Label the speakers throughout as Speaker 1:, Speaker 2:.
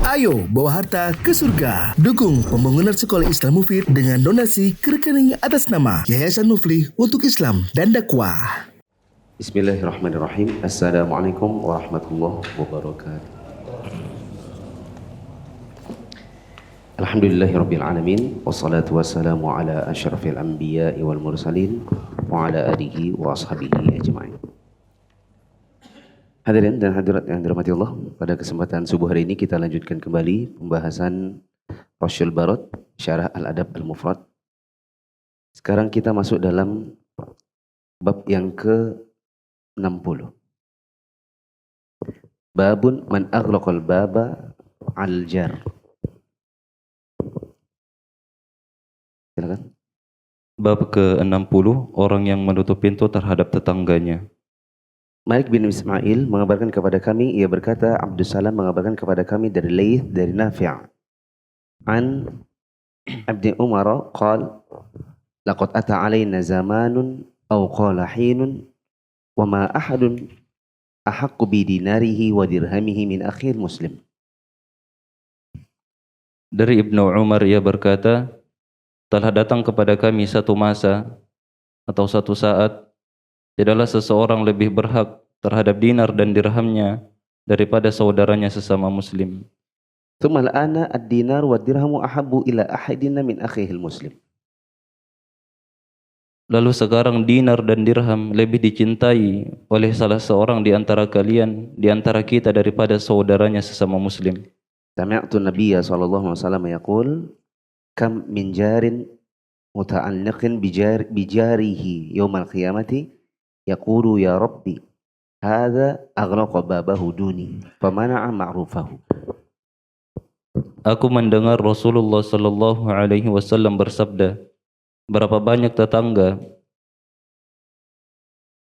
Speaker 1: Ayo bawa harta ke surga. Dukung pembangunan sekolah Islam Mufid dengan donasi ke rekening atas nama Yayasan Muflih untuk Islam dan Dakwah.
Speaker 2: Bismillahirrahmanirrahim. Assalamualaikum warahmatullahi wabarakatuh. Alhamdulillahirabbil alamin wassalatu wassalamu ala asyrafil anbiya'i wal mursalin wa ala alihi wa ashabihi ajma'in. Hadirin dan hadirat yang dirahmati Allah, pada kesempatan subuh hari ini kita lanjutkan kembali pembahasan Rasyul Barad Syarah Al-Adab Al-Mufrad. Sekarang kita masuk dalam bab yang ke-60. Babun man aghlaqal baba al-jar. Silakan.
Speaker 3: Bab ke-60, orang yang menutup pintu terhadap tetangganya.
Speaker 2: Malik bin Ismail mengabarkan kepada kami, ia berkata, Abdus Salam mengabarkan kepada kami dari Laith, dari Nafi' an Abdi Umar qal laqad ata alaina zamanun aw qala hinun wa ma ahadun ahaqqu bi dinarihi wa dirhamihi min akhil muslim.
Speaker 3: Dari Ibnu Umar ia berkata, telah datang kepada kami satu masa atau satu saat, tidaklah seseorang lebih berhak terhadap dinar dan dirhamnya daripada saudaranya sesama muslim.
Speaker 2: Tsumma al-ana ad-dinar wa dirhamu ahabbu ila ahadina min akhihil muslim.
Speaker 3: Lalu sekarang dinar dan dirham lebih dicintai oleh salah seorang di antara kalian, di antara kita, daripada saudaranya sesama muslim.
Speaker 2: Sami'tu Nabiyya sallallahu alaihi wasallam yaqul kam min jarin muta'alliqin bijarihi yaumal qiyamati yaqulu ya rabbi hadza aghlaqa babahu duni famana'a ma'rufahu.
Speaker 3: Aku mendengar Rasulullah sallallahu alaihi wasallam bersabda, berapa banyak tetangga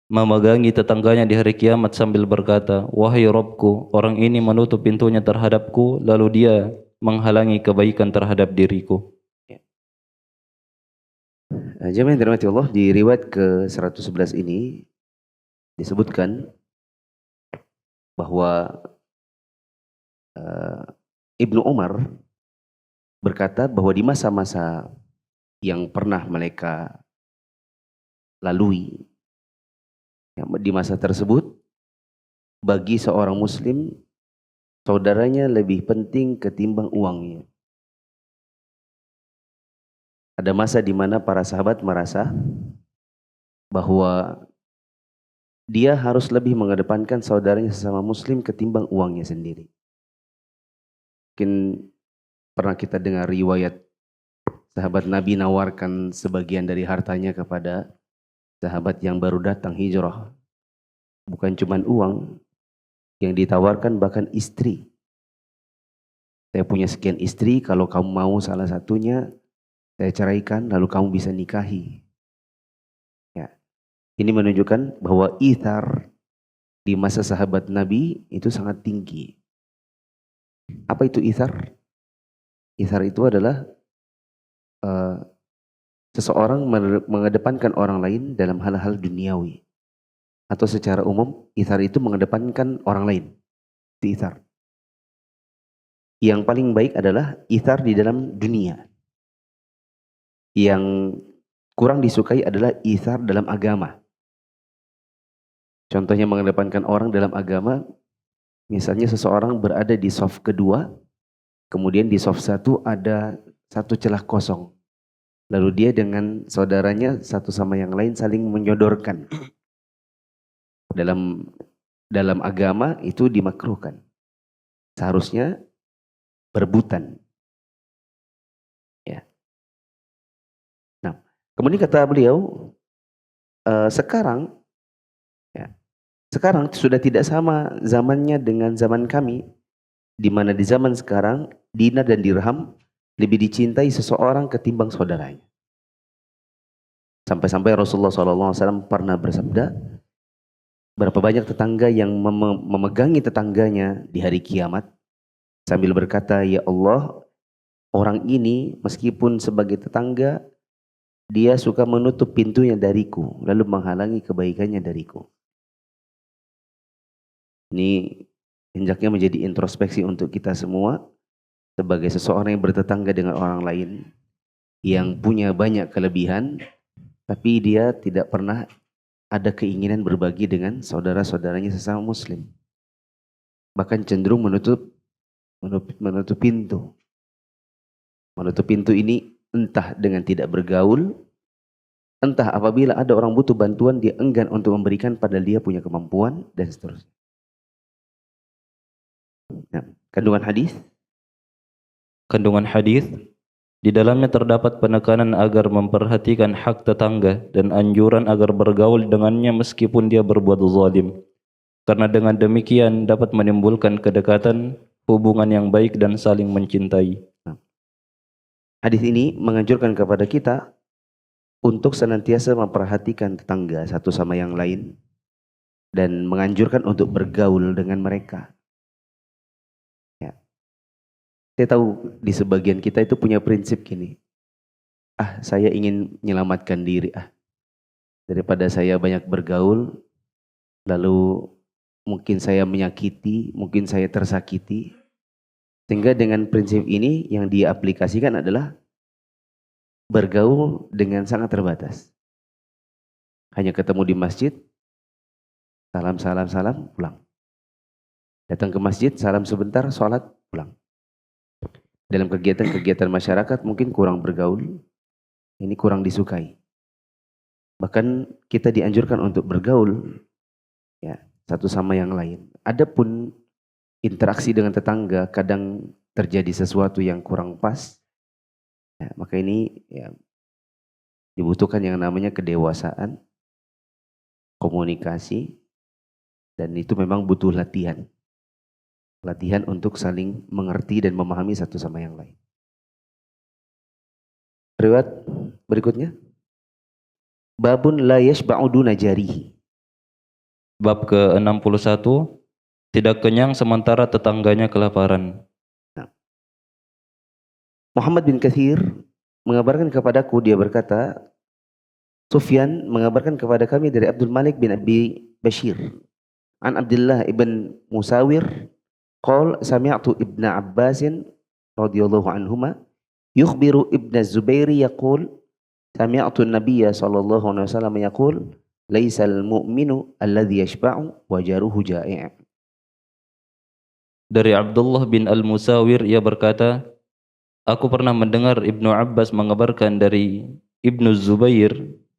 Speaker 3: memegangi tetangganya di hari kiamat sambil berkata, wahai Rabbku, orang ini menutup pintunya terhadapku, lalu dia menghalangi kebaikan terhadap diriku.
Speaker 2: Jemaah yang dirahmati Allah, di riwayat ke-111 ini disebutkan bahwa Ibnu Umar berkata bahwa di masa-masa yang pernah mereka lalui, di masa tersebut bagi seorang muslim saudaranya lebih penting ketimbang uangnya. Ada masa di mana para sahabat merasa bahwa dia harus lebih mengedepankan saudaranya sesama muslim ketimbang uangnya sendiri. Mungkin pernah kita dengar riwayat sahabat Nabi nawarkan sebagian dari hartanya kepada sahabat yang baru datang hijrah. Bukan cuma uang yang ditawarkan, bahkan istri. Saya punya sekian istri, kalau kamu mau salah satunya saya ceraikan, lalu kamu bisa nikahi. Ya. Ini menunjukkan bahwa ithar di masa sahabat Nabi itu sangat tinggi. Apa itu ithar? Ithar itu adalah seseorang mengedepankan orang lain dalam hal-hal duniawi. Atau secara umum, ithar itu mengedepankan orang lain. Itu ithar. Yang paling baik adalah ithar di dalam dunia. Yang kurang disukai adalah ithar dalam agama. Contohnya mengedepankan orang dalam agama, misalnya seseorang berada di shaf kedua, kemudian di shaf satu ada satu celah kosong. Lalu dia dengan saudaranya satu sama yang lain saling menyodorkan. Dalam agama itu dimakruhkan. Seharusnya berebutan. Kemudian kata beliau, sekarang sudah tidak sama zamannya dengan zaman kami, di mana di zaman sekarang dinar dan dirham lebih dicintai seseorang ketimbang saudaranya. Sampai-sampai Rasulullah SAW pernah bersabda, berapa banyak tetangga yang memegangi tetangganya di hari kiamat sambil berkata, ya Allah, orang ini meskipun sebagai tetangga, dia suka menutup pintunya dariku, lalu menghalangi kebaikannya dariku. Ini hendaknya menjadi introspeksi untuk kita semua. sebagai seseorang yang bertetangga dengan orang lain, yang punya banyak kelebihan, tapi dia tidak pernah ada keinginan berbagi dengan saudara-saudaranya sesama muslim. Bahkan cenderung menutup pintu. Menutup pintu ini entah dengan tidak bergaul, entah apabila ada orang butuh bantuan dia enggan untuk memberikan padahal dia punya kemampuan dan seterusnya. Nah, kandungan hadis
Speaker 3: di dalamnya terdapat penekanan agar memperhatikan hak tetangga dan anjuran agar bergaul dengannya meskipun dia berbuat zalim. Karena dengan demikian dapat menimbulkan kedekatan, hubungan yang baik dan saling mencintai.
Speaker 2: Hadis ini menganjurkan kepada kita untuk senantiasa memperhatikan tetangga satu sama yang lain dan menganjurkan untuk bergaul dengan mereka. Ya. Saya tahu di sebagian kita itu punya prinsip gini. Saya ingin menyelamatkan diri. Daripada saya banyak bergaul, lalu mungkin saya menyakiti, mungkin saya tersakiti. Sehingga dengan prinsip ini yang dia aplikasikan adalah bergaul dengan sangat terbatas. Hanya ketemu di masjid, salam, pulang. Datang ke masjid, salam sebentar, sholat, pulang. Dalam kegiatan-kegiatan masyarakat mungkin kurang bergaul, ini kurang disukai. Bahkan kita dianjurkan untuk bergaul ya, satu sama yang lain. Adapun interaksi dengan tetangga kadang terjadi sesuatu yang kurang pas, ya, maka ini ya, dibutuhkan yang namanya kedewasaan, komunikasi, dan itu memang butuh latihan. Latihan untuk saling mengerti dan memahami satu sama yang lain. Riwayat berikutnya. Babun la yashba'u duna jarihi.
Speaker 3: Bab ke-61, tidak kenyang sementara tetangganya kelaparan.
Speaker 2: Muhammad bin Katsir mengabarkan kepadaku, dia berkata, Sufyan mengabarkan kepada kami dari Abdul Malik bin Abi Bashir an Abdullah ibn Musawir qala sami'tu Ibn Abbasin radhiyallahu anhuma yukhbiru Ibn Zubairi yaqul sami'tu an-nabiyya sallallahu alaihi wasallam yaqul laisal mu'minu alladhi yashba'u wa jaruhu ja'i'.
Speaker 3: Dari Abdullah bin Al-Musawir ia berkata, aku pernah mendengar Ibnu Abbas mengabarkan dari Ibnu Zubair,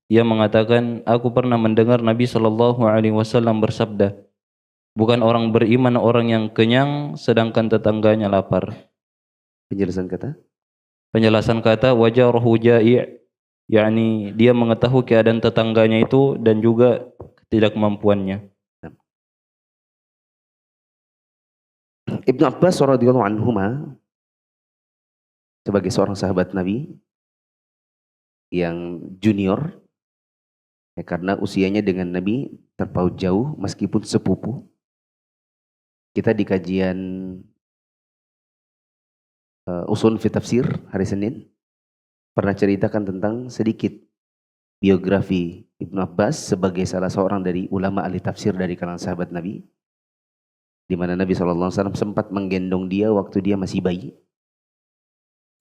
Speaker 3: ia mengatakan, aku pernah mendengar Nabi sallallahu alaihi wasallam bersabda, bukan orang beriman orang yang kenyang sedangkan tetangganya lapar. Penjelasan kata wajaruhu ja'i', yakni dia mengetahui keadaan tetangganya itu dan juga ketidakmampuannya.
Speaker 2: Ibnu Abbas radhiyallahu anhuma sebagai seorang sahabat Nabi yang junior, ya, karena usianya dengan Nabi terpaut jauh meskipun sepupu. Kita di kajian usul fi tafsir hari Senin pernah ceritakan tentang sedikit biografi Ibnu Abbas sebagai salah seorang dari ulama ahli tafsir dari kalangan sahabat Nabi, di mana Nabi SAW sempat menggendong dia waktu dia masih bayi.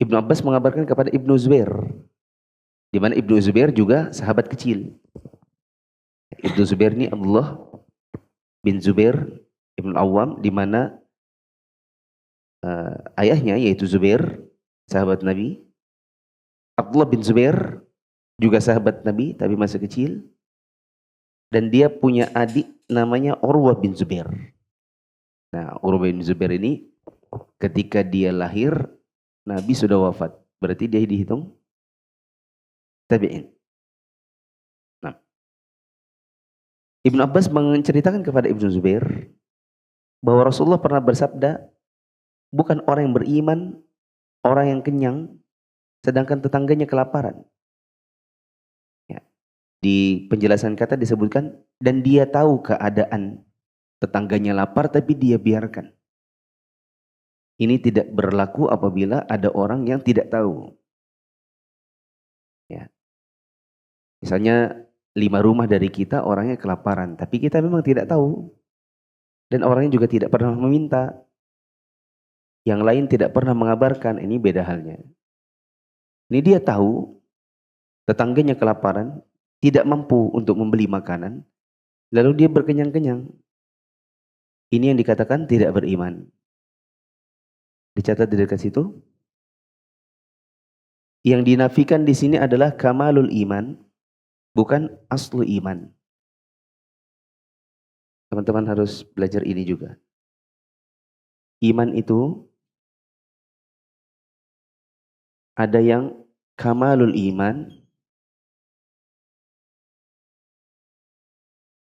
Speaker 2: Ibnu Abbas mengabarkan kepada Ibnu Zubair, di mana Ibnu Zubair juga sahabat kecil. Ibnu Zubair ini Abdullah bin Zubair Ibnu Awam, di mana ayahnya yaitu Zubair, sahabat Nabi. Abdullah bin Zubair juga sahabat Nabi tapi masih kecil. Dan dia punya adik namanya Urwah bin Zubair. Nah, Urwah bin Zubair ini ketika dia lahir Nabi sudah wafat. Berarti dia dihitung tabi'in. Nah, Ibnu Abbas menceritakan kepada Ibnu Zubair bahwa Rasulullah pernah bersabda, bukan orang yang beriman orang yang kenyang sedangkan tetangganya kelaparan. Ya. Di penjelasan kata disebutkan, dan dia tahu keadaan tetangganya lapar tapi dia biarkan. Ini tidak berlaku apabila ada orang yang tidak tahu. Ya. Misalnya 5 rumah dari kita orangnya kelaparan, tapi kita memang tidak tahu. Dan orangnya juga tidak pernah meminta. yang lain tidak pernah mengabarkan, ini beda halnya. Ini dia tahu tetangganya kelaparan, tidak mampu untuk membeli makanan, lalu dia berkenyang-kenyang. Ini yang dikatakan tidak beriman. Dicatat di dekat situ. Yang dinafikan di sini adalah kamalul iman, bukan aslu iman. Teman-teman harus belajar ini juga. Iman itu ada yang kamalul iman,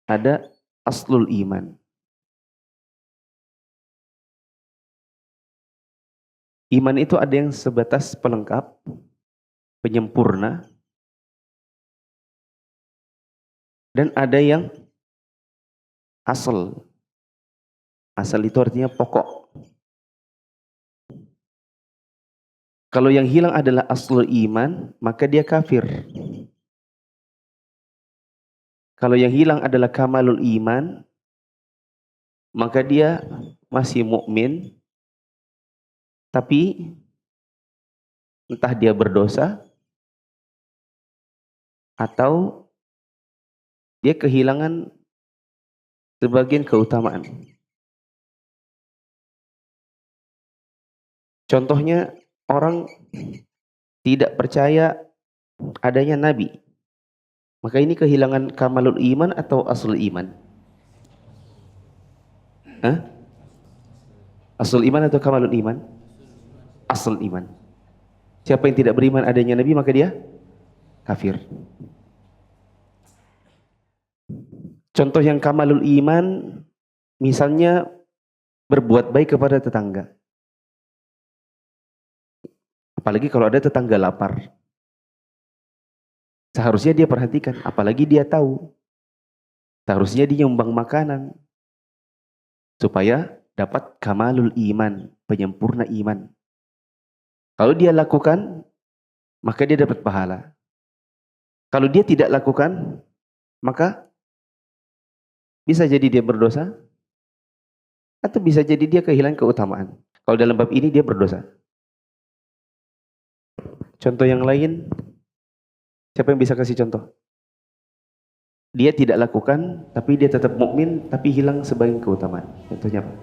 Speaker 2: ada aslul iman. Iman itu ada yang sebatas pelengkap, penyempurna, dan ada yang asal. Asal itu artinya pokok. Kalau yang hilang adalah aslul iman, maka dia kafir. Kalau yang hilang adalah kamalul iman, maka dia masih mukmin, tapi entah dia berdosa atau dia kehilangan sebagian keutamaan. Contohnya orang tidak percaya adanya nabi. Maka ini kehilangan kamalul iman atau aslul iman? Hah? Aslul iman atau kamalul iman? Aslul iman. Siapa yang tidak beriman adanya nabi maka dia kafir. Contoh yang kamalul iman, misalnya berbuat baik kepada tetangga. Apalagi kalau ada tetangga lapar. Seharusnya dia perhatikan, apalagi dia tahu. Seharusnya dia nyumbang makanan. Supaya dapat kamalul iman, penyempurna iman. Kalau dia lakukan, maka dia dapat pahala. Kalau dia tidak lakukan, maka bisa jadi dia berdosa, atau bisa jadi dia kehilangan keutamaan. Kalau dalam bab ini dia berdosa. Contoh yang lain, siapa yang bisa kasih contoh? Dia tidak lakukan, tapi dia tetap mukmin, tapi hilang sebagian keutamaan. Contohnya apa?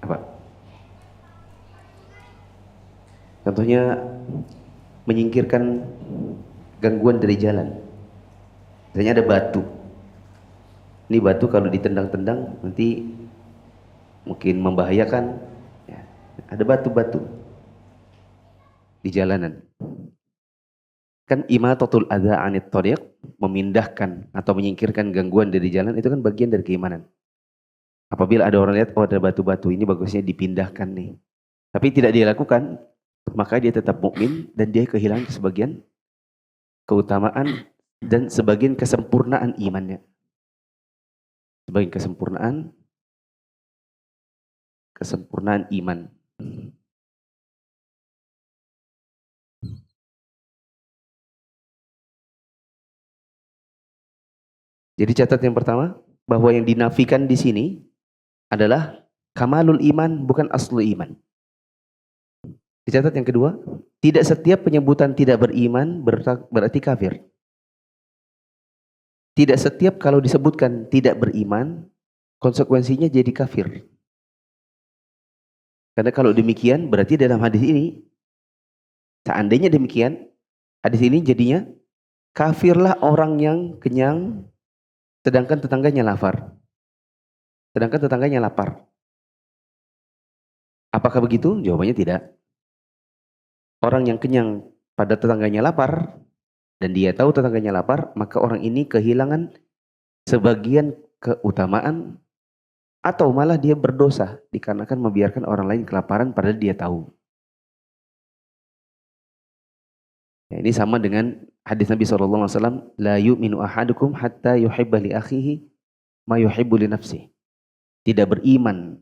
Speaker 2: Apa? Contohnya menyingkirkan gangguan dari jalan. Misalnya ada batu. Ini batu kalau ditendang-tendang nanti mungkin membahayakan. Ya, ada batu-batu di jalanan. Kan imatatul adza 'anit thariq, memindahkan atau menyingkirkan gangguan dari jalan, itu kan bagian dari keimanan. Apabila ada orang lihat, oh ada batu-batu, ini bagusnya dipindahkan nih. Tapi tidak dia lakukan, maka dia tetap mukmin dan dia kehilangan sebagian keutamaan dan sebagian kesempurnaan imannya. Sebagian kesempurnaan iman. Jadi catat yang pertama, bahwa yang dinafikan di sini adalah kamalul iman, bukan aslu iman. Dicatat yang kedua, tidak setiap penyebutan tidak beriman berarti kafir. Tidak setiap kalau disebutkan tidak beriman, konsekuensinya jadi kafir. Karena kalau demikian, berarti dalam hadis ini, seandainya demikian, hadis ini jadinya, kafirlah orang yang kenyang, sedangkan tetangganya lapar. Apakah begitu? Jawabannya tidak. Orang yang kenyang pada tetangganya lapar, dan dia tahu tetangganya lapar, maka orang ini kehilangan sebagian keutamaan, atau malah dia berdosa dikarenakan membiarkan orang lain kelaparan padahal dia tahu. Ya, ini sama dengan hadis Nabi SAW, la yu'minu ahadukum hatta yuhibba li akhihi ma yuhibbu li nafsihi. Tidak beriman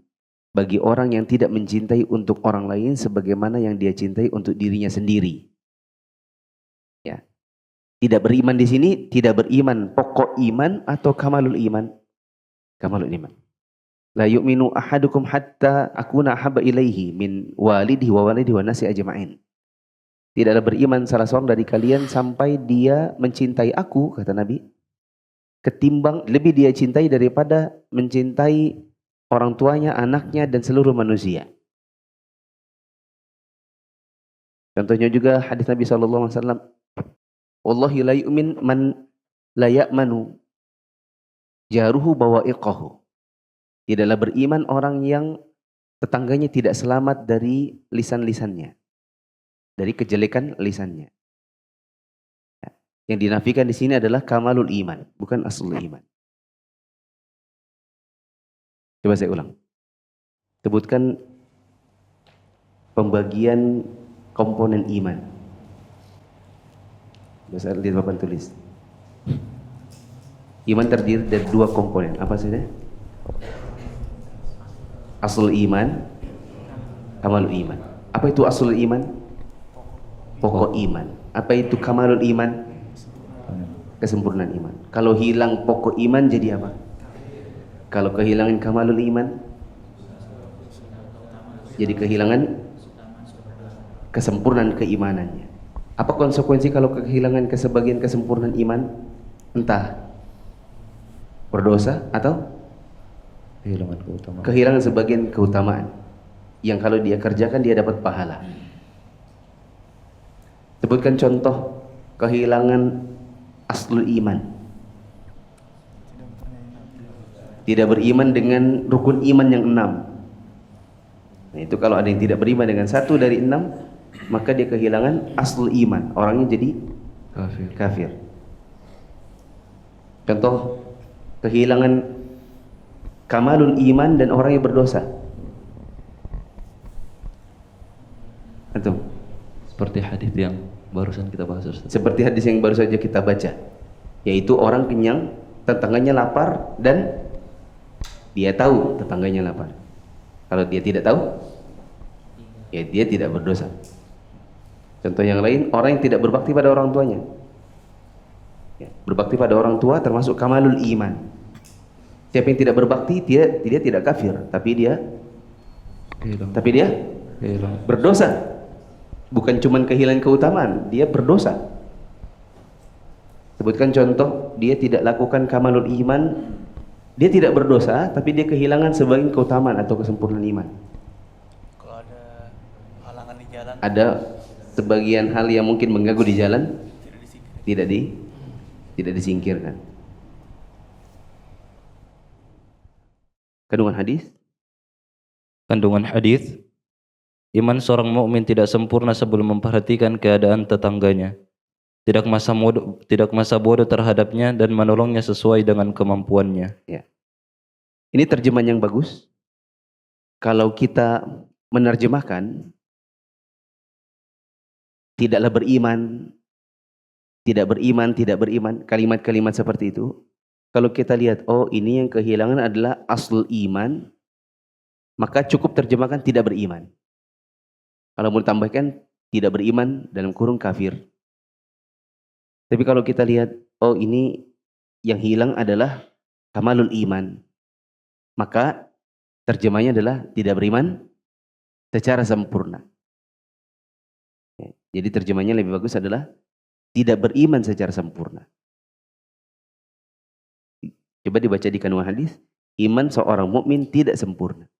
Speaker 2: bagi orang yang tidak mencintai untuk orang lain sebagaimana yang dia cintai untuk dirinya sendiri. Ya. Tidak beriman di sini, tidak beriman pokok iman atau kamalul iman? Kamalul iman. La yu'minu ahadukum hatta akuna ahabba ilaihi min walidihi wa nasi ajma'in. Tidaklah beriman salah seorang dari kalian sampai dia mencintai aku, kata Nabi, ketimbang lebih dia cintai daripada mencintai orang tuanya, anaknya, dan seluruh manusia. Contohnya juga hadis Nabi SAW, Wallahi la yu'min man la ya'manu jaruhu bawa'iqahu. Tidaklah beriman orang yang tetangganya tidak selamat dari lisan-lisannya, dari kejelekan lisannya. Yang dinafikan di sini adalah kamalul iman, bukan aslul iman. Coba saya ulang. Sebutkan pembagian komponen iman. Bisa lihat papan tulis. Iman terdiri dari 2 komponen. Apa saja? Aslul iman, kamalul iman. Apa itu aslul iman? Pokok iman. Apa itu kamalul iman? Kesempurnaan iman. Kalau hilang pokok iman jadi apa? Kalau kehilangan kamalul iman jadi kehilangan kesempurnaan keimanannya. Apa konsekuensi kalau kehilangan sebagian kesempurnaan iman? Entah berdosa atau kehilangan sebagian keutamaan yang kalau dia kerjakan dia dapat pahala. Sebutkan contoh kehilangan aslul iman. Tidak beriman dengan rukun iman yang 6. Nah, itu kalau ada yang tidak beriman dengan 1 dari 6, maka dia kehilangan aslul iman. Orangnya jadi kafir. Contoh kehilangan kamalul iman dan orang yang berdosa. Antum?
Speaker 3: Seperti hadis yang barusan kita bahas, Ustaz.
Speaker 2: Seperti hadis yang baru saja kita baca, yaitu orang kenyang, tetangganya lapar, dan dia tahu tetangganya lapar. Kalau dia tidak tahu, ya dia tidak berdosa. Contoh yang lain, orang yang tidak berbakti pada orang tuanya. Ya, berbakti pada orang tua termasuk kamalul iman. Siapa yang tidak berbakti, dia tidak kafir, tapi dia berdosa. Bukan cuma kehilangan keutamaan, dia berdosa. Sebutkan contoh, dia tidak lakukan kamalul iman, dia tidak berdosa, tapi dia kehilangan sebagian keutamaan atau kesempurnaan iman.
Speaker 4: Kalau ada halangan di jalan,
Speaker 2: ada sebagian hal yang mungkin mengganggu di jalan, tidak disingkirkan.
Speaker 3: Kandungan hadis, iman seorang mukmin tidak sempurna sebelum memperhatikan keadaan tetangganya, tidak masa bodoh terhadapnya dan menolongnya sesuai dengan kemampuannya.
Speaker 2: Ya. Ini terjemahan yang bagus. Kalau kita menerjemahkan tidaklah beriman, tidak beriman, kalimat-kalimat seperti itu. Kalau kita lihat, oh ini yang kehilangan adalah aslul iman, maka cukup terjemahkan tidak beriman. Kalau mau ditambahkan tidak beriman dalam kurung kafir. Tapi kalau kita lihat, oh ini yang hilang adalah kamalul iman, maka terjemahnya adalah tidak beriman secara sempurna. Jadi terjemahnya lebih bagus adalah tidak beriman secara sempurna. Coba dibaca di kandungan hadis, iman seorang mukmin tidak sempurna.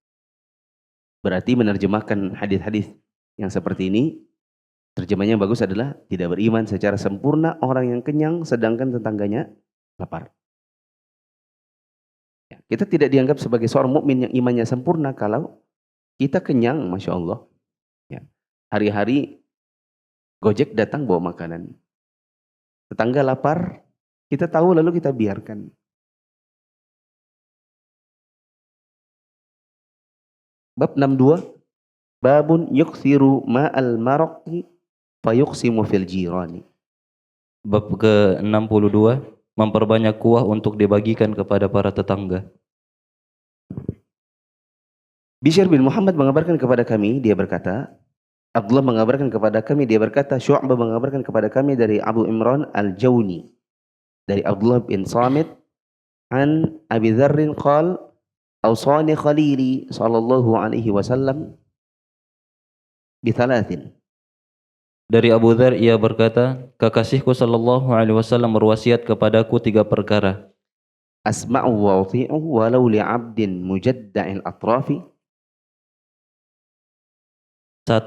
Speaker 2: Berarti menerjemahkan hadis-hadis yang seperti ini, terjemahnya yang bagus adalah tidak beriman secara sempurna orang yang kenyang sedangkan tetangganya lapar. Ya, kita tidak dianggap sebagai seorang mukmin yang imannya sempurna kalau kita kenyang, Masya Allah. Ya, hari-hari Gojek datang bawa makanan. Tetangga lapar, kita tahu lalu kita biarkan. Bab 62, babun yuksiru ma'al maraqi fayuqsimu fil jirani.
Speaker 3: Bab ke-62, memperbanyak kuah untuk dibagikan kepada para tetangga.
Speaker 2: Bishr bin Muhammad mengabarkan kepada kami, dia berkata, Abdullah mengabarkan kepada kami, dia berkata, Syu'bah mengabarkan kepada kami dari Abu Imran Al-Jawni, dari Abdullah bin Samit, an Abi Dzarrin qal, awsani khalili sallallahu alaihi wasallam bithalathin.
Speaker 3: Dari Abu Dzar ia berkata, kekasihku sallallahu alaihi wasallam berwasiat kepadaku 3 perkara.
Speaker 2: Asma'u wa uti'u walau li'abdin mujadda'il atrafi.
Speaker 3: 1.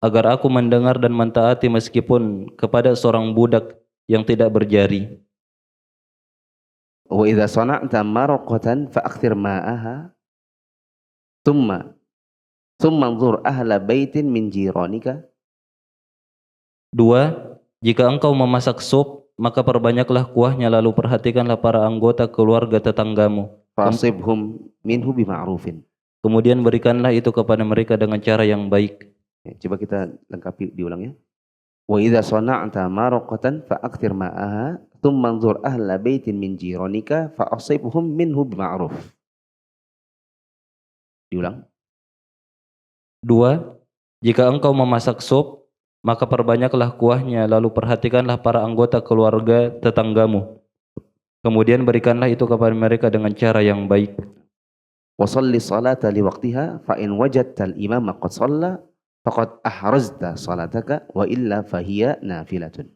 Speaker 3: Agar aku mendengar dan mentaati meskipun kepada seorang budak yang tidak berjari.
Speaker 2: Wa idza sana'ta marqatan fa'akthir ma'aha thumma anzur ahla baitin min jiranika.
Speaker 3: 2. Jika engkau memasak sup, maka perbanyaklah kuahnya, lalu perhatikanlah para anggota keluarga tetanggamu.
Speaker 2: Fasibhum minhu bima'rufin.
Speaker 3: Kemudian berikanlah itu kepada mereka dengan cara yang baik.
Speaker 2: Ya, coba kita lengkapi diulangnya. Wa idza sana'ta marqatan fa'akthir ma'aha thumma anzur ahla baitin min jiranika fa'asibhum minhu bima'ruf. Diulang.
Speaker 3: 2. Jika engkau memasak sup, maka perbanyaklah kuahnya, lalu perhatikanlah para anggota keluarga tetanggamu. Kemudian berikanlah itu kepada mereka dengan cara yang baik.
Speaker 2: Wa shalli salata li waqtiha fa in wajadta al-imama qad shalla faqad ahrazta salataka wa illa fahiya nafilatun.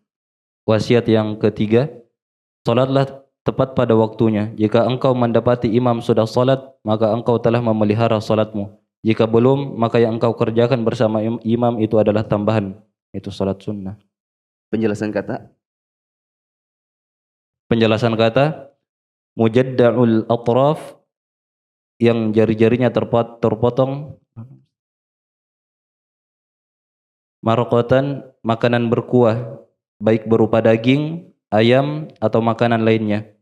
Speaker 3: Wasiat yang ketiga, salatlah tepat pada waktunya. Jika engkau mendapati imam sudah salat, maka engkau telah memelihara salatmu. Jika belum, maka yang engkau kerjakan bersama imam itu adalah tambahan. Itu salat sunnah.
Speaker 2: Penjelasan kata
Speaker 3: mujadda'ul atraf, yang jari-jarinya terpotong. Marqatan, makanan berkuah, baik berupa daging, ayam, atau makanan lainnya.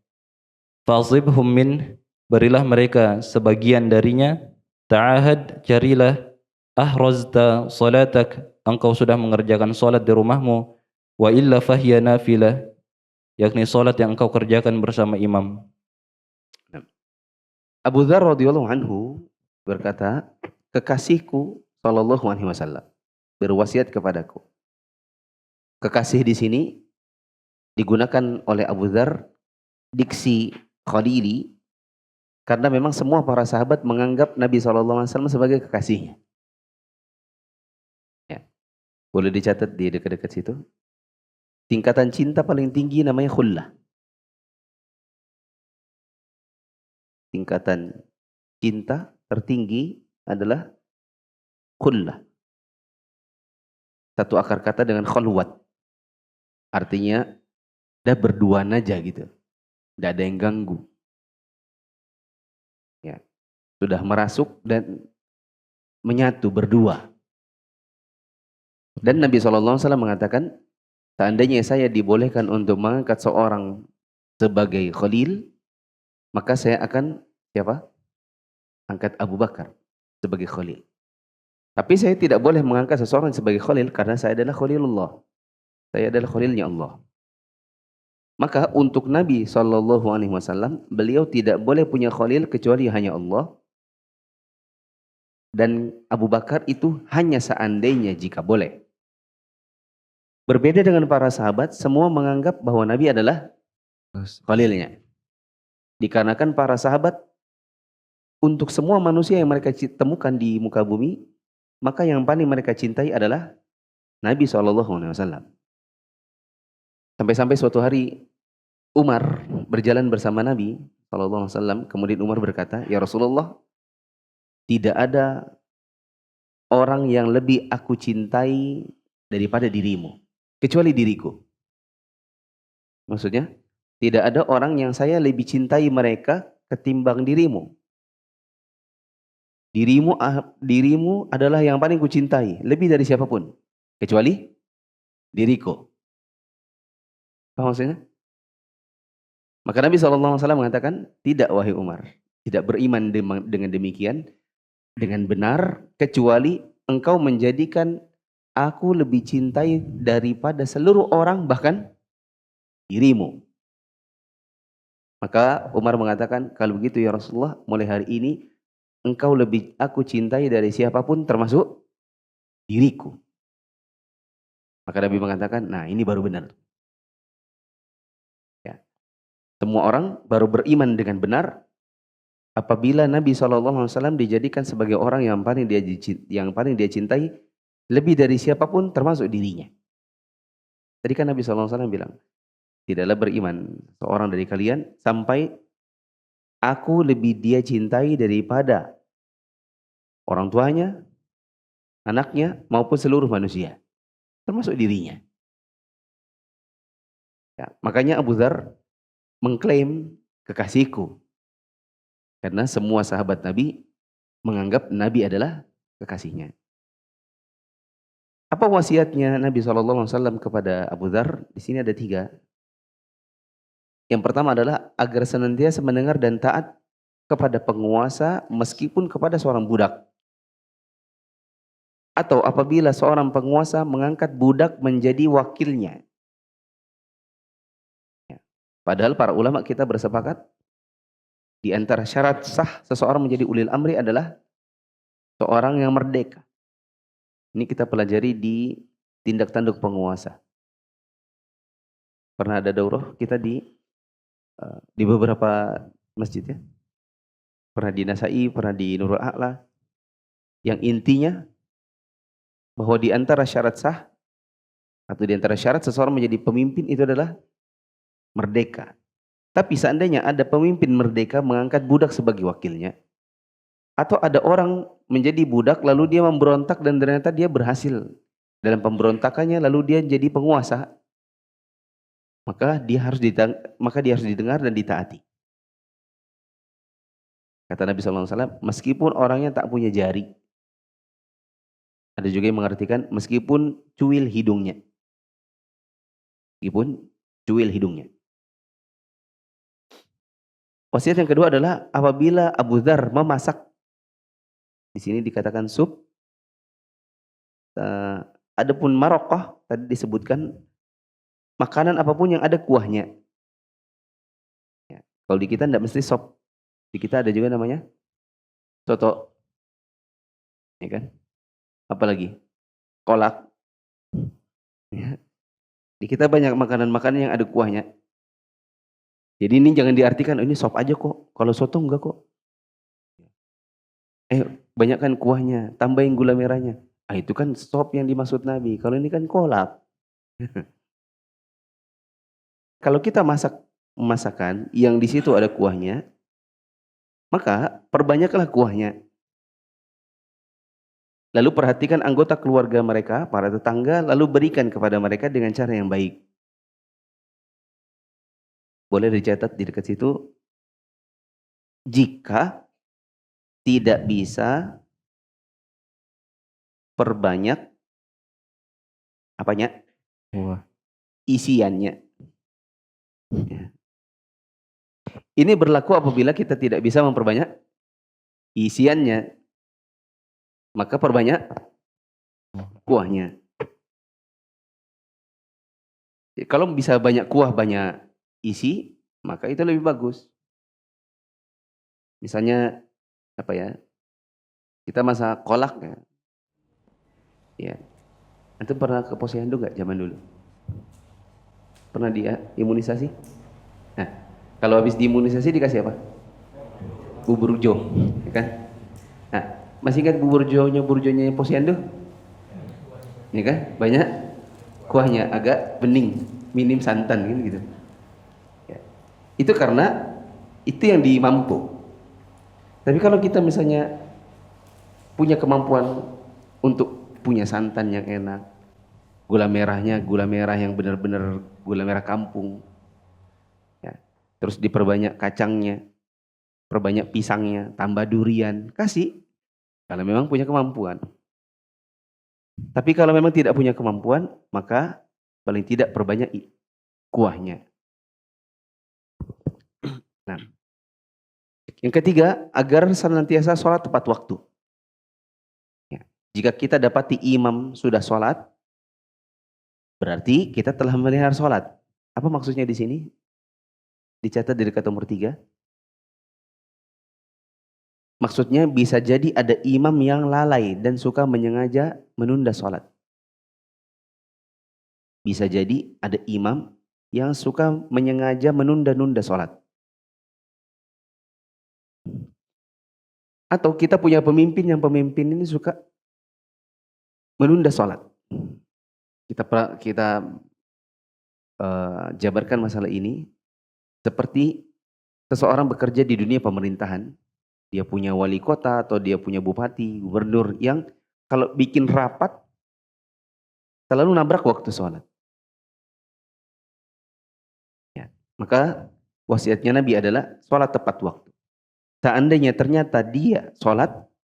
Speaker 3: Fasibhum min, berilah mereka sebagian darinya. Ta'ahad, carilah. Ahrazta salatak, engkau sudah mengerjakan salat di rumahmu. Wa illa fahiya nafilah, yakni salat yang engkau kerjakan bersama imam.
Speaker 2: Abu Dzar radhiyallahu anhu berkata, kekasihku sallallahu alaihi wasallam berwasiat kepadaku. Kekasih di sini digunakan oleh Abu Dzar diksi khalili karena memang semua para sahabat menganggap Nabi SAW sebagai kekasihnya. Ya. Boleh dicatat di dekat-dekat situ. Tingkatan cinta paling tinggi namanya khullah. Tingkatan cinta tertinggi adalah khullah. Satu akar kata dengan khalwat. Artinya udah berduaan aja gitu. Tidak ada yang ganggu. Ya. Sudah merasuk dan menyatu berdua. Dan Nabi SAW mengatakan, seandainya saya dibolehkan untuk mengangkat seorang sebagai khalil, maka saya akan siapa? Angkat Abu Bakar sebagai khalil. Tapi saya tidak boleh mengangkat seseorang sebagai khalil karena saya adalah khalilullah. Saya adalah khalilnya Allah. Maka untuk Nabi SAW, beliau tidak boleh punya khalil kecuali hanya Allah. Dan Abu Bakar itu hanya seandainya jika boleh. Berbeda dengan para sahabat, semua menganggap bahwa Nabi adalah khalilnya. Dikarenakan para sahabat, untuk semua manusia yang mereka temukan di muka bumi, maka yang paling mereka cintai adalah Nabi SAW. Sampai-sampai suatu hari Umar berjalan bersama Nabi SAW, kemudian Umar berkata, ya Rasulullah, tidak ada orang yang lebih aku cintai daripada dirimu, kecuali diriku. Maksudnya, tidak ada orang yang saya lebih cintai mereka ketimbang dirimu. Dirimu adalah yang paling kucintai, lebih dari siapapun, kecuali diriku. Paham maksudnya? Maka Nabi SAW mengatakan, tidak wahai Umar, tidak beriman dengan demikian, dengan benar, kecuali engkau menjadikan aku lebih cintai daripada seluruh orang, bahkan dirimu. Maka Umar mengatakan, kalau begitu ya Rasulullah, mulai hari ini engkau lebih aku cintai dari siapapun termasuk diriku. Maka Nabi mengatakan, nah ini baru benar. Ya. Semua orang baru beriman dengan benar apabila Nabi SAW dijadikan sebagai orang yang paling dia cintai lebih dari siapapun termasuk dirinya. Tadi kan Nabi SAW bilang, tidaklah beriman seorang dari kalian sampai aku lebih dia cintai daripada orang tuanya, anaknya, maupun seluruh manusia. Termasuk dirinya. Ya, makanya Abu Dzar mengklaim kekasihku. Karena semua sahabat Nabi menganggap Nabi adalah kekasihnya. Apa wasiatnya Nabi SAW kepada Abu Dzar? Di sini ada 3. Yang pertama adalah agar senantiasa mendengar dan taat kepada penguasa meskipun kepada seorang budak. Atau apabila seorang penguasa mengangkat budak menjadi wakilnya. Ya. Padahal para ulama kita bersepakat di antara syarat sah seseorang menjadi ulil amri adalah seorang yang merdeka. Ini kita pelajari di tindak tanduk penguasa. Pernah ada daurah kita di beberapa masjid ya. Pernah di Nasai, pernah di Nurul A'la. Yang intinya bahwa di antara syarat sah atau di antara syarat seseorang menjadi pemimpin itu adalah merdeka. Tapi seandainya ada pemimpin merdeka mengangkat budak sebagai wakilnya, atau ada orang menjadi budak lalu dia memberontak dan ternyata dia berhasil dalam pemberontakannya lalu dia jadi penguasa, maka dia harus didengar dan ditaati. Kata Nabi SAW, meskipun orangnya tak punya jari. Ada juga yang mengartikan meskipun cuil hidungnya. Meskipun cuil hidungnya. Wasiat yang kedua adalah apabila Abu Dzar memasak, di sini dikatakan sup, adapun marokoh tadi disebutkan makanan apapun yang ada kuahnya. Ya, kalau di kita tidak mesti sop, di kita ada juga namanya soto, ya kan? Apalagi kolak. Ya. Di kita banyak makanan-makanan yang ada kuahnya. Jadi ini jangan diartikan ini sop aja kok. Kalau soto enggak kok. Banyakkan kuahnya, tambahin gula merahnya. Itu kan sop yang dimaksud Nabi. Kalau ini kan kolak. Kalau kita masak masakan yang di situ ada kuahnya, maka perbanyaklah kuahnya. Lalu perhatikan anggota keluarga mereka, para tetangga, lalu berikan kepada mereka dengan cara yang baik. Boleh dicatat di dekat situ, jika tidak bisa perbanyak apanya? Isiannya. Ya. Ini berlaku apabila kita tidak bisa memperbanyak isiannya, maka perbanyak kuahnya. Kalau bisa banyak kuah, banyak isi, maka itu lebih bagus. Misalnya apa ya? Kita masak kolak ya. Ya. Antum pernah ke posyandu enggak zaman dulu? Pernah dia imunisasi? Nah, kalau habis diimunisasi dikasih apa? Bubur jo, ya kan? Nah, masih ingat bubur jonya posyandu? Ya kan? Banyak kuahnya, agak bening, minim santan gitu. Ya. Itu karena itu yang dimampu. Tapi kalau kita misalnya punya kemampuan untuk punya santan yang enak, gula merahnya gula merah yang benar-benar gula merah kampung, ya. Terus diperbanyak kacangnya, perbanyak pisangnya, tambah durian, kasih. Kalau memang punya kemampuan. Tapi kalau memang tidak punya kemampuan, maka paling tidak perbanyak kuahnya. Nah, yang ketiga, agar senantiasa sholat tepat waktu. Ya. Jika kita dapati imam sudah sholat, berarti kita telah melihara sholat. Apa maksudnya di sini? Dicatat di dekat nomor 3. Maksudnya bisa jadi ada imam yang lalai dan suka menyengaja menunda sholat. bisa jadi ada imam yang suka menyengaja menunda-nunda sholat. Atau kita punya pemimpin yang pemimpin ini suka menunda sholat. Kita jabarkan masalah ini seperti seseorang bekerja di dunia pemerintahan. Dia punya wali kota atau dia punya bupati, gubernur yang kalau bikin rapat selalu nabrak waktu sholat. Ya. Maka wasiatnya Nabi adalah sholat tepat waktu. Seandainya ternyata dia sholat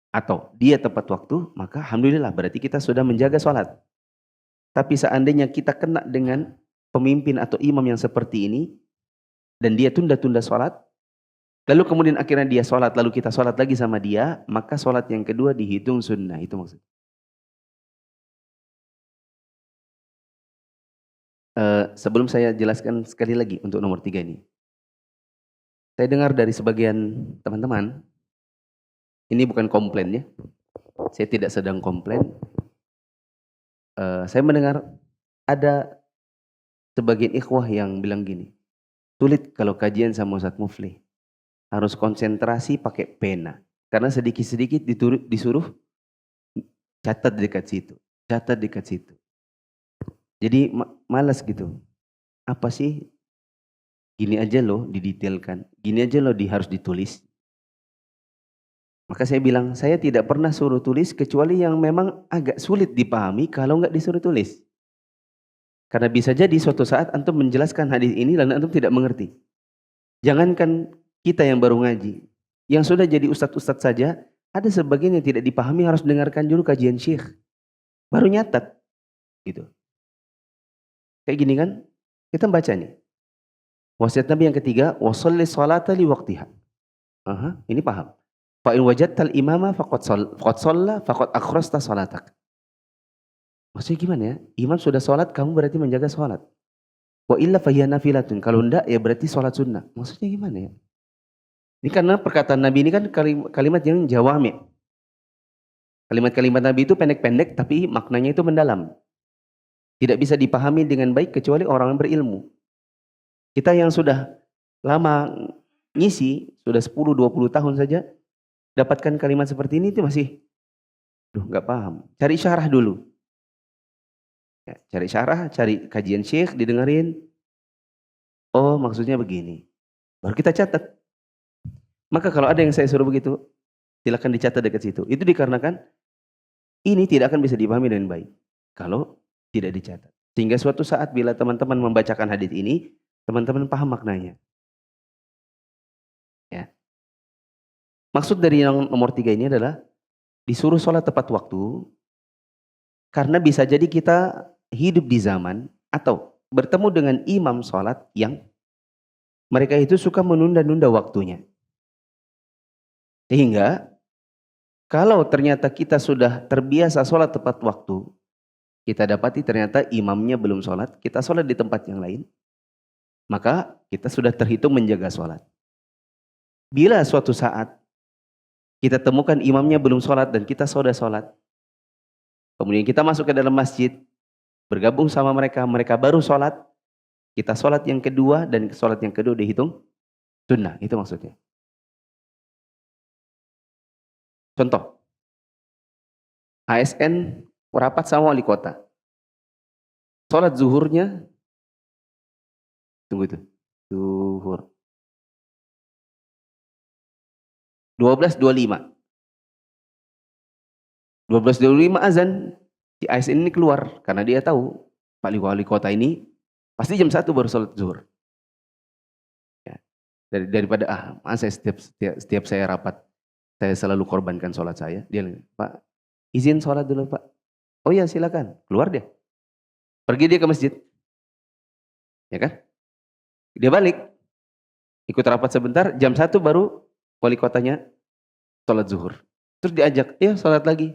Speaker 2: atau dia tepat waktu, maka alhamdulillah berarti kita sudah menjaga sholat. Tapi seandainya kita kena dengan pemimpin atau imam yang seperti ini, dan dia tunda-tunda sholat, lalu kemudian akhirnya dia sholat, lalu kita sholat lagi sama dia, maka sholat yang kedua dihitung sunnah. Itu maksudnya. Sebelum saya jelaskan sekali lagi untuk nomor 3 ini. Saya dengar dari sebagian teman-teman, ini bukan komplain ya. Saya tidak sedang komplain. Saya mendengar ada sebagian ikhwah yang bilang gini, sulit kalau kajian sama Ustadz Mufli. Harus konsentrasi pakai pena. Karena sedikit-sedikit disuruh catat dekat situ. Catat dekat situ. Jadi malas gitu. Apa sih? Gini aja loh didetailkan. Gini aja loh harus ditulis. Maka saya bilang, saya tidak pernah suruh tulis kecuali yang memang agak sulit dipahami kalau nggak disuruh tulis. Karena bisa jadi suatu saat antum menjelaskan hadis ini dan antum tidak mengerti. Jangankan kita yang baru ngaji, yang sudah jadi ustadz-ustadz saja, ada sebagian yang tidak dipahami harus dengarkan dulu kajian syekh. Baru nyatat. Gitu. Kayak gini kan, kita baca nih. Wasiat Nabi yang ketiga, washolli sholata li waqtiha. Ini paham. Fa in wajadtal imama faqad shalla faqad akhrasta sholatak. Maksudnya gimana ya? Imam sudah sholat, kamu berarti menjaga sholat. Wa illa fahiya nafilatun. Kalau enggak ya berarti sholat sunnah. Maksudnya gimana ya? Ini karena perkataan Nabi ini kan kalimat yang jawami. Kalimat-kalimat Nabi itu pendek-pendek tapi maknanya itu mendalam. Tidak bisa dipahami dengan baik kecuali orang yang berilmu. Kita yang sudah lama ngisi, sudah 10-20 tahun saja, dapatkan kalimat seperti ini itu masih, nggak paham. Cari syarah dulu. Ya, cari syarah, cari kajian syekh, didengarin. Oh maksudnya begini. Baru kita catat. Maka kalau ada yang saya suruh begitu, silakan dicatat dekat situ. Itu dikarenakan ini tidak akan bisa dipahami dengan baik kalau tidak dicatat. Sehingga suatu saat bila teman-teman membacakan hadis ini, teman-teman paham maknanya. Ya. Maksud dari yang nomor 3 ini adalah disuruh sholat tepat waktu, karena bisa jadi kita hidup di zaman atau bertemu dengan imam sholat yang mereka itu suka menunda-nunda waktunya. Sehingga kalau ternyata kita sudah terbiasa sholat tepat waktu, kita dapati ternyata imamnya belum sholat, kita sholat di tempat yang lain, maka kita sudah terhitung menjaga sholat. Bila suatu saat kita temukan imamnya belum sholat dan kita sudah sholat, kemudian kita masuk ke dalam masjid, bergabung sama mereka, mereka baru sholat, kita sholat yang kedua dan sholat yang kedua dihitung sunnah, itu maksudnya. Contoh, ASN rapat sama wali kota. Sholat zuhurnya, tunggu itu, zuhur. 12.25. 12.25 azan, si ASN ini keluar karena dia tahu Pak wali kota ini pasti jam 1 baru sholat zuhur. Ya. Daripada saya setiap saya rapat, saya selalu korbankan sholat saya. Dia bilang, Pak, izin sholat dulu Pak. Oh iya silakan, keluar dia. Pergi dia ke masjid. Ya kan? Dia balik. Ikut rapat sebentar, jam 1 baru wali kotanya sholat zuhur. Terus diajak, ya sholat lagi.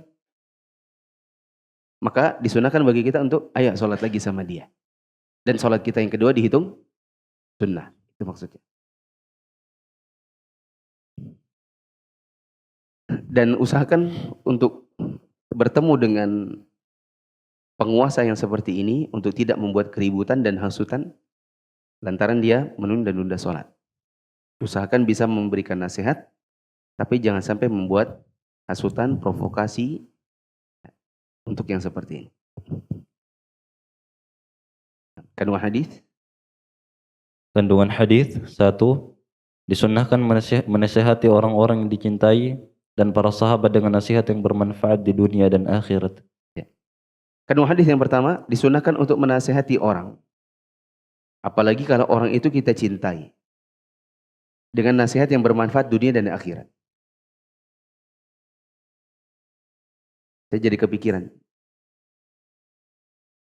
Speaker 2: Maka disunahkan bagi kita untuk, ayo sholat lagi sama dia. Dan sholat kita yang kedua dihitung sunnah. Itu maksudnya. Dan usahakan untuk bertemu dengan penguasa yang seperti ini untuk tidak membuat keributan dan hasutan lantaran dia menunda-nunda sholat. Usahakan bisa memberikan nasihat, tapi jangan sampai membuat hasutan, provokasi untuk yang seperti ini. Kandungan hadis.
Speaker 3: Kandungan hadis 1. Disunnahkan menasihati orang-orang yang dicintai dan para sahabat dengan nasihat yang bermanfaat di dunia dan akhirat.
Speaker 2: Kandungan hadis yang pertama, disunnahkan untuk menasihati orang. Apalagi kalau orang itu kita cintai. Dengan nasihat yang bermanfaat dunia dan akhirat. Saya jadi kepikiran.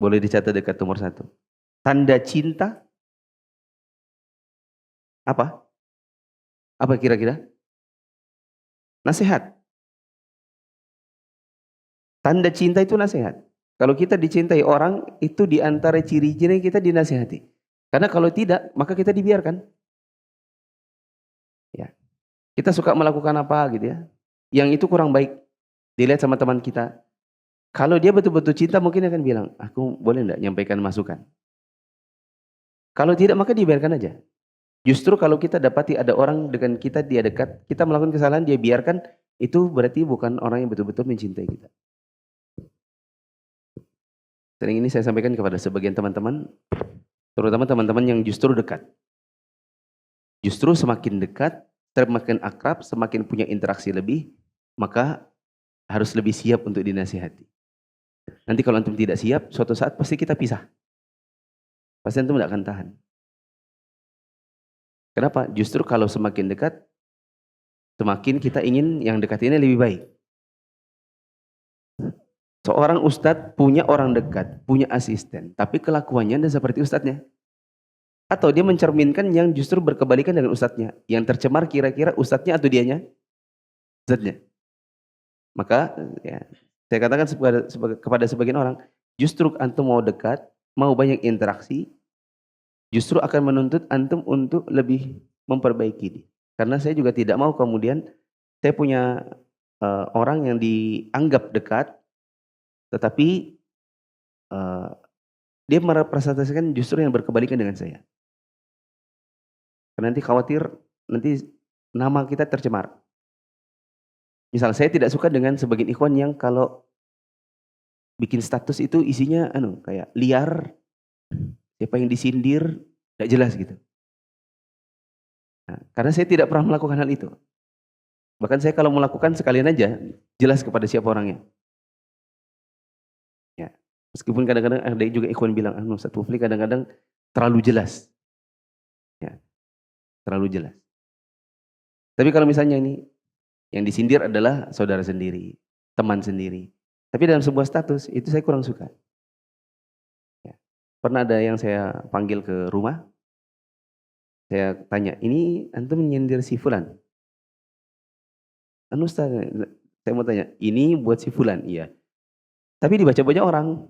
Speaker 2: Boleh dicatat dekat nomor 1. Tanda cinta apa? Apa kira-kira? Nasihat. Tanda cinta itu nasihat. Kalau kita dicintai orang, itu di antara ciri-ciri kita dinasihati. Karena kalau tidak, maka kita dibiarkan. Ya. Kita suka melakukan apa gitu ya. Yang itu kurang baik. Dilihat sama teman kita. Kalau dia betul-betul cinta, mungkin akan bilang, aku boleh enggak nyampaikan masukan. Kalau tidak, maka dibiarkan aja. Justru kalau kita dapati ada orang dengan kita, dia dekat, kita melakukan kesalahan, dia biarkan, itu berarti bukan orang yang betul-betul mencintai kita. Sering ini saya sampaikan kepada sebagian teman-teman, terutama teman-teman yang justru dekat. Justru semakin dekat, semakin akrab, semakin punya interaksi lebih, maka harus lebih siap untuk dinasihati. Nanti kalau antum tidak siap, suatu saat pasti kita pisah. Pasti antum tidak akan tahan. Kenapa? Justru kalau semakin dekat, semakin kita ingin yang dekat ini lebih baik. Seorang ustadz punya orang dekat, punya asisten, tapi kelakuannya tidak seperti ustadznya. Atau dia mencerminkan yang justru berkebalikan dengan ustadznya. Yang tercemar kira-kira ustadznya atau dianya? Ustadznya. Maka ya, saya katakan kepada sebagian orang, justru antum mau dekat, mau banyak interaksi, justru akan menuntut antum untuk lebih memperbaiki diri. Karena saya juga tidak mau kemudian saya punya orang yang dianggap dekat, tetapi dia merepresentasikan justru yang berkebalikan dengan saya. Karena nanti khawatir nanti nama kita tercemar. Misal saya tidak suka dengan sebagian ikhwan yang kalau bikin status itu isinya kayak liar, siapa yang disindir, tidak jelas gitu. Nah, karena saya tidak pernah melakukan hal itu. Bahkan saya kalau melakukan sekalian aja jelas kepada siapa orangnya. Ya, meskipun kadang-kadang ada juga ikhwan bilang, Ustaz Mufli kadang-kadang terlalu jelas. Ya, terlalu jelas. Tapi kalau misalnya ini yang disindir adalah saudara sendiri, teman sendiri. Tapi dalam sebuah status itu saya kurang suka. Ya. Pernah ada yang saya panggil ke rumah, saya tanya, ini antum menyindir si fulan? Ustaz, saya mau tanya, ini buat si fulan? Iya. Tapi dibaca-baca orang,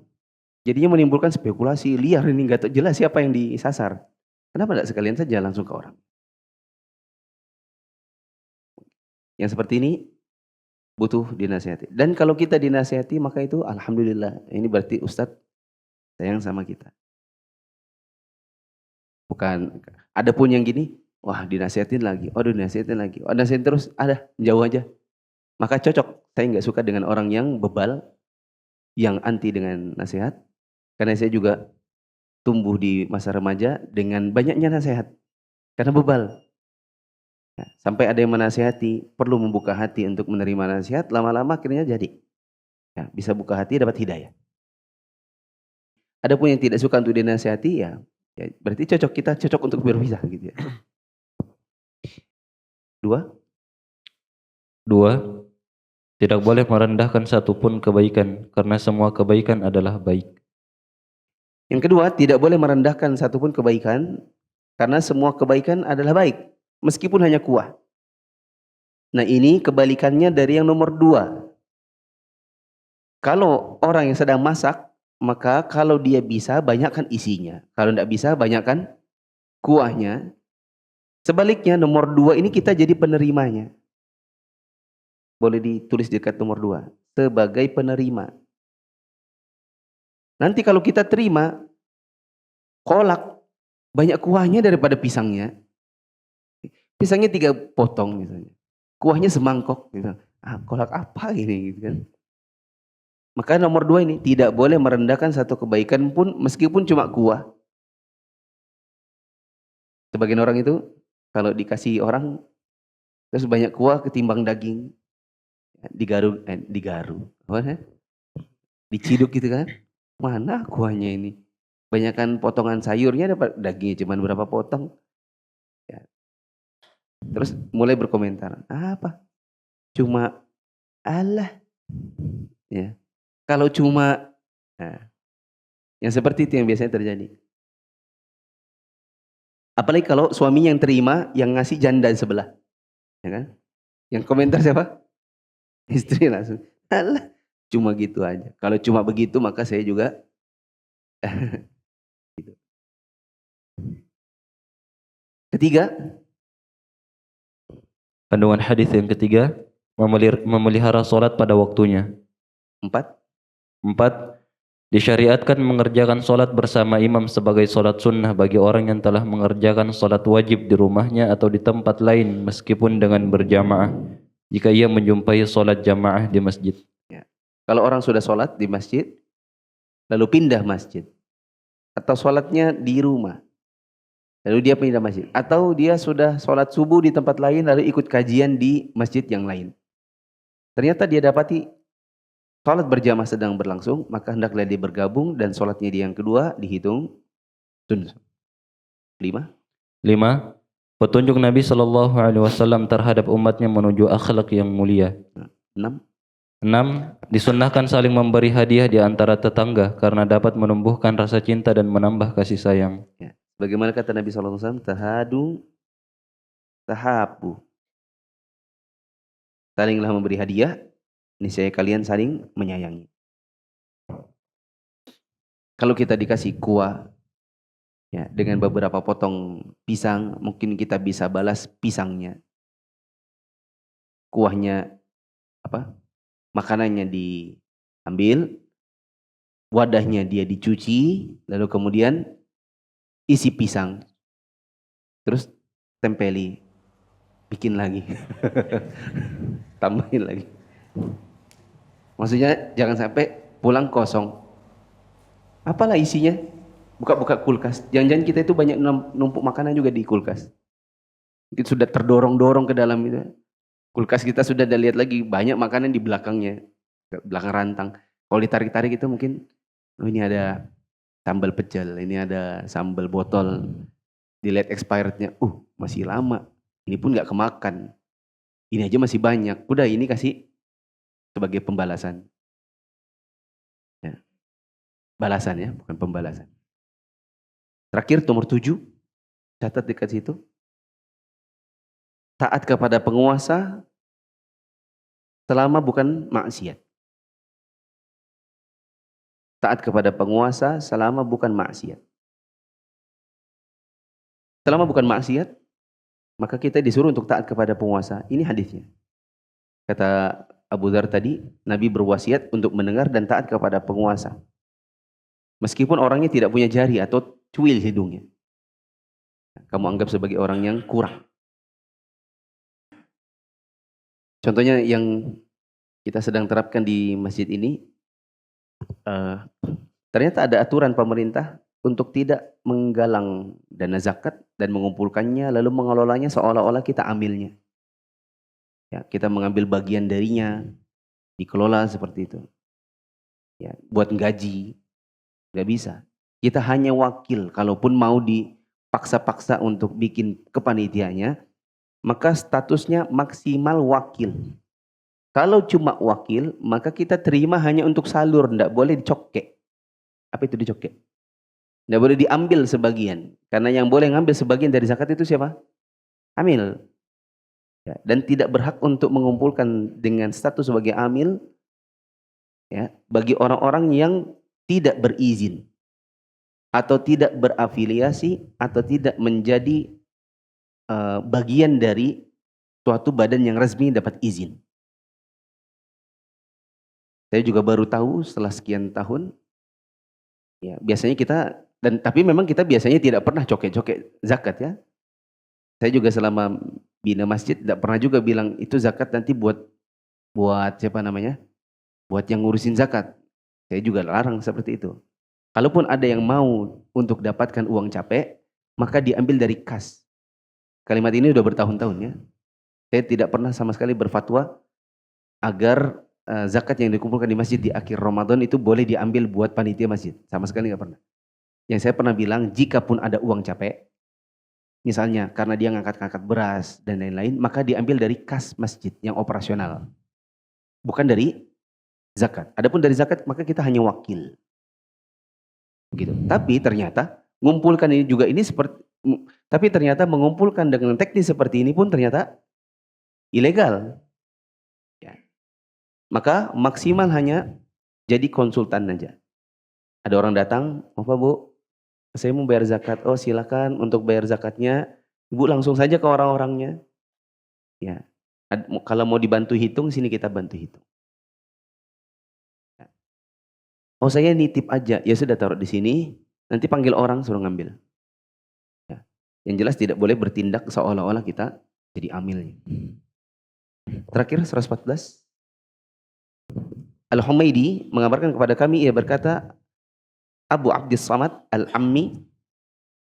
Speaker 2: jadinya menimbulkan spekulasi liar, ini nggak jelas siapa yang disasar. Kenapa tidak sekalian saja langsung ke orang? Yang seperti ini butuh dinasihati. Dan kalau kita dinasihati, maka itu alhamdulillah. Ini berarti Ustadz sayang sama kita. Bukan, ada pun yang gini, wah dinasihatin lagi, dinasihatin lagi. Nasihatin terus, jauh aja. Maka cocok, saya nggak suka dengan orang yang bebal, yang anti dengan nasihat. Karena saya juga tumbuh di masa remaja dengan banyaknya nasihat. Karena bebal. Ya, sampai ada yang menasihati, perlu membuka hati untuk menerima nasihat, lama-lama akhirnya jadi. Ya, bisa buka hati, dapat hidayah. Adapun yang tidak suka untuk dinasihati, ya berarti kita cocok untuk berpisah gitu ya.
Speaker 3: 2. Tidak boleh merendahkan satupun kebaikan, karena semua kebaikan adalah baik.
Speaker 2: Yang kedua, tidak boleh merendahkan satupun kebaikan, karena semua kebaikan adalah baik. Meskipun hanya kuah. Nah ini kebalikannya dari yang nomor 2. Kalau orang yang sedang masak, maka kalau dia bisa banyakkan isinya. Kalau tidak bisa banyakkan kuahnya. Sebaliknya nomor 2 ini kita jadi penerimanya. Boleh ditulis dekat nomor 2. Sebagai penerima. Nanti kalau kita terima kolak banyak kuahnya daripada pisangnya. Pisangnya 3 potong misalnya. Kuahnya semangkok gitu. Kolak apa ini gitu kan. Maka nomor 2 ini, tidak boleh merendahkan satu kebaikan pun meskipun cuma kuah. Sebagian orang itu kalau dikasih orang terus banyak kuah ketimbang daging, digaru, apa ya? Diciduk gitu kan. Mana kuahnya ini? Banyakan potongan sayurnya dapat dagingnya cuma berapa potong. Ya. Terus mulai berkomentar, apa? Cuma Allah. Ya. Kalau cuma, nah, yang seperti itu yang biasanya terjadi. Apalagi kalau suaminya yang terima, yang ngasih janda sebelah. Ya kan? Yang komentar siapa? Istri langsung. Alah, cuma gitu aja. Kalau cuma begitu maka saya juga gitu. Ketiga,
Speaker 3: Kandungan hadis yang ketiga, memelihara solat pada waktunya.
Speaker 2: 4,
Speaker 3: 4. Disyariatkan mengerjakan solat bersama imam sebagai solat sunnah bagi orang yang telah mengerjakan solat wajib di rumahnya atau di tempat lain meskipun dengan berjamaah jika ia menjumpai solat jamaah di masjid.
Speaker 2: ya. Kalau orang sudah solat di masjid, lalu pindah masjid, atau solatnya di rumah, lalu dia pindah masjid, atau dia sudah solat subuh di tempat lain lalu ikut kajian di masjid yang lain. Ternyata dia dapati solat berjamaah sedang berlangsung, maka hendaklah dia bergabung dan solatnya dia yang kedua dihitung sunnah. 5.
Speaker 3: 5. Petunjuk Nabi SAW terhadap umatnya menuju akhlak yang mulia.
Speaker 2: 6.
Speaker 3: 6. Disunnahkan saling memberi hadiah di antara tetangga karena dapat menumbuhkan rasa cinta dan menambah kasih sayang.
Speaker 2: Ya. Bagaimana kata Nabi SAW? Tahadu, tahabu. Salinglah memberi hadiah, niscaya kalian saling menyayangi. Kalau kita dikasih kuah, ya, dengan beberapa potong pisang, mungkin kita bisa balas pisangnya. Kuahnya, makanannya diambil, wadahnya dia dicuci, lalu kemudian isi pisang. Terus tempeli, bikin lagi. Tambahin lagi. Maksudnya jangan sampai pulang kosong. Apalah isinya? Buka-buka kulkas. Jangan-jangan kita itu banyak numpuk makanan juga di kulkas. Kita sudah terdorong-dorong ke dalam itu. Kulkas kita sudah ada lihat lagi banyak makanan di belakangnya. Belakang rantang. Kalau ditarik-tarik itu mungkin, oh ini ada sambal pecel, ini ada sambal botol. Dilihat expirednya, masih lama. Ini pun gak kemakan. Ini aja masih banyak. Udah ini kasih sebagai pembalasan. Ya. Balasan ya, bukan pembalasan. Terakhir nomor 7, catat dekat situ. Taat kepada penguasa selama bukan maksiat. Taat kepada penguasa selama bukan maksiat. Selama bukan maksiat, maka kita disuruh untuk taat kepada penguasa. Ini hadisnya. Kata Abu Dzar tadi, Nabi berwasiat untuk mendengar dan taat kepada penguasa. Meskipun orangnya tidak punya jari atau cuil hidungnya. Kamu anggap sebagai orang yang kurang. Contohnya yang kita sedang terapkan di masjid ini, ternyata ada aturan pemerintah untuk tidak menggalang dana zakat dan mengumpulkannya lalu mengelolanya seolah-olah kita ambilnya. Ya, kita mengambil bagian darinya, dikelola seperti itu. Ya, buat gaji, nggak bisa. Kita hanya wakil, kalaupun mau dipaksa-paksa untuk bikin kepanitiaannya, maka statusnya maksimal wakil. Kalau cuma wakil, maka kita terima hanya untuk salur, nggak boleh dicokek. Apa itu dicokek? Nggak boleh diambil sebagian. Karena yang boleh ngambil sebagian dari zakat itu siapa? Amil. Ya, dan tidak berhak untuk mengumpulkan dengan status sebagai amil, ya, bagi orang-orang yang tidak berizin atau tidak berafiliasi atau tidak menjadi bagian dari suatu badan yang resmi dapat izin. Saya juga baru tahu setelah sekian tahun Ya, biasanya tapi memang kita biasanya tidak pernah coket-coket zakat ya. Saya juga selama bina masjid tidak pernah juga bilang itu zakat nanti buat siapa namanya? Buat yang ngurusin zakat. Saya juga larang seperti itu. Kalaupun ada yang mau untuk dapatkan uang capek, maka diambil dari kas. Kalimat ini sudah bertahun-tahun ya. Saya tidak pernah sama sekali berfatwa agar zakat yang dikumpulkan di masjid di akhir Ramadan itu boleh diambil buat panitia masjid. Sama sekali nggak pernah. Yang saya pernah bilang, jika pun ada uang capek, misalnya karena dia ngangkat-ngangkat beras dan lain-lain, maka diambil dari kas masjid yang operasional. Bukan dari zakat. Adapun dari zakat, maka kita hanya wakil. Begitu. Tapi ternyata mengumpulkan ini juga tapi ternyata mengumpulkan dengan teknis seperti ini pun ternyata ilegal. Ya. Maka maksimal hanya jadi konsultan aja. Ada orang datang, apa Bu? Saya mau bayar zakat. Oh silakan untuk bayar zakatnya, Ibu langsung saja ke orang-orangnya. Ya. Kalau mau dibantu hitung, sini kita bantu hitung. Ya. Oh saya nitip aja, ya sudah taruh di sini, nanti panggil orang suruh ngambil. Ya. Yang jelas tidak boleh bertindak seolah-olah kita jadi amilnya. Terakhir 114. Al-Humaydi mengabarkan kepada kami, ia berkata, Abu Abdis Samad Al-Ammi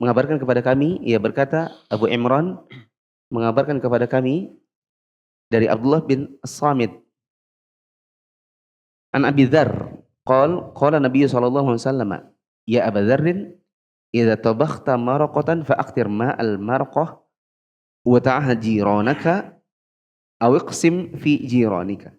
Speaker 2: mengabarkan kepada kami, ia berkata, Abu Imran mengabarkan kepada kami dari Abdullah bin As-Samit an Abi Dzar qala Nabi sallallahu alaihi wasallam ya Abu Dzarrin idza tabakhta maraqatan fa'aqtir ma'al marqah wa ta'ahad jiranaka aw iqsim fi jiranika.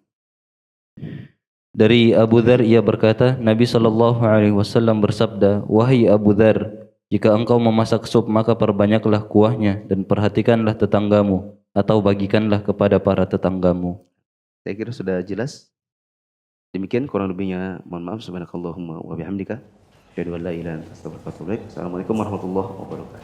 Speaker 3: Dari Abu Dzar ia berkata, Nabi sallallahu alaihi wasallam bersabda, "Wahai Abu Dzar, jika engkau memasak sup maka perbanyaklah kuahnya dan perhatikanlah tetanggamu atau bagikanlah kepada para tetanggamu."
Speaker 2: Saya kira sudah jelas. Demikian kurang lebihnya, mohon maaf. Subhanakallahumma wa bihamdika asyhadu an la ilaha illa anta astaghfiruka wa atubu ilaik. Assalamualaikum warahmatullahi wabarakatuh.